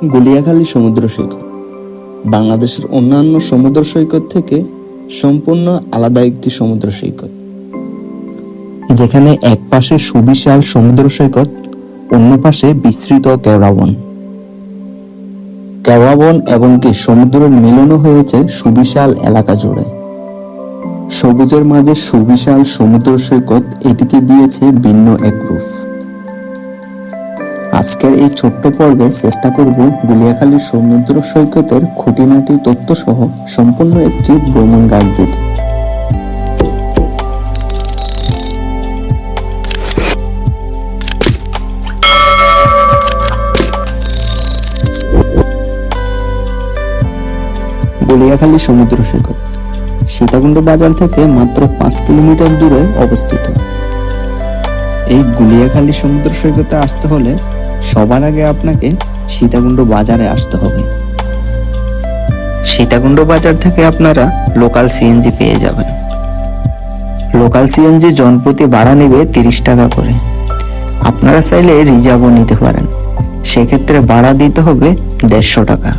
গুলিয়াখালী সমুদ্র সৈকত বাংলাদেশের অন্যান্য সমুদ্র সৈকত থেকে সম্পূর্ণ আলাদা একটি সমুদ্র সৈকত, যেখানে এক পাশে সুবিশাল সমুদ্র সৈকত, অন্য পাশে বিস্তৃত কেওড়া বন। কেওড়া বন এবং কি সমুদ্রের মিলনও হয়েছে সুবিশাল এলাকা জুড়ে। সবুজের মাঝে সুবিশাল সমুদ্র সৈকত এটিকে দিয়েছে ভিন্ন এক রূপ। আজকের এই ছোট্ট পর্বে চেষ্টা করব গুলিয়াখালী সমুদ্র সৈকতের খুঁটিনাটি তথ্য সহ সম্পূর্ণ একটি ভ্রমণ গাইড দিতে। গুলিয়াখালী সমুদ্র সৈকত সীতাকুণ্ড বাজার থেকে মাত্র 5 কিলোমিটার দূরে অবস্থিত। এই গুলিয়াখালী সমুদ্র সৈকতে আসতে হলে সবার আগে আপনাকে সীতাকুণ্ড বাজারে আসতে হবে। সীতাকুণ্ড বাজার থেকে আপনারা লোকাল সিএনজি পেয়ে যাবেন। লোকাল সিএনজি জনপ্রতি ভাড়া নেবে 30 টাকা করে। আপনারা চাইলে রিজার্ভও নিতে পারেন, সেক্ষেত্রে ভাড়া দিতে হবে 150 টাকা।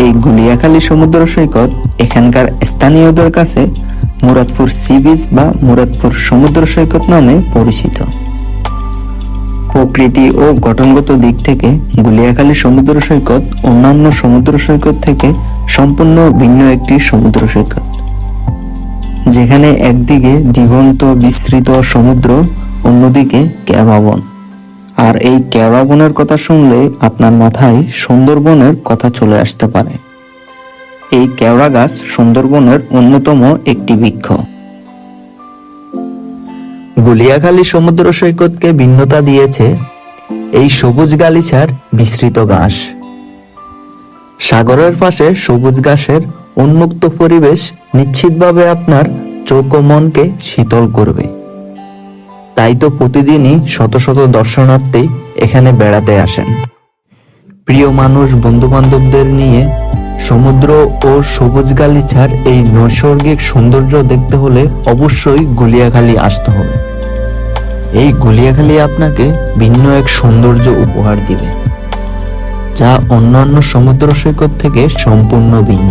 এই গুলিয়াখালী সমুদ্র সৈকত এখানকার স্থানীয়দের কাছে মুরাদপুর সি বিচ বা মুরাদপুর সমুদ্র সৈকত নামে পরিচিত। প্রকৃতি ও গঠনগত দিক থেকে গুলিয়াখালী সমুদ্র সৈকত অন্যান্য সমুদ্র সৈকত থেকে সম্পূর্ণ ভিন্ন একটি সমুদ্র সৈকত, যেখানে একদিকে দিগন্ত বিস্তৃত সমুদ্র, অন্যদিকে কেওড়া বন। আর এই কেওড়া বনের কথা শুনলে আপনার মাথায় সুন্দরবনের কথা চলে আসতে পারে। এই কেওড়া গাছ সুন্দরবনের অন্যতম একটি বৃক্ষ। গুলিয়াখালী সমুদ্র সৈকতকে ভিন্নতা দিয়েছে এই সবুজ গালিচার বিস্তৃত ঘাস। সাগরের পাশে সবুজ ঘাসের উন্মুক্ত পরিবেশ নিশ্চিতভাবে আপনার চোখ ও মনকে শীতল করবে। তাই তো প্রতিদিনই শত শত দর্শনার্থী এখানে বেড়াতে আসেন। প্রিয় মানুষ, বন্ধু বান্ধবদের নিয়ে সমুদ্র ও সবুজ গালিচার এই নৈসর্গিক সৌন্দর্য দেখতে হলে অবশ্যই গুলিয়াখালী আসতে হবে। এই গুলিয়াখালী আপনাকে ভিন্ন এক সৌন্দর্য উপহার দিবে, যা অন্যান্য সমুদ্র সৈকত থেকে সম্পূর্ণ ভিন্ন।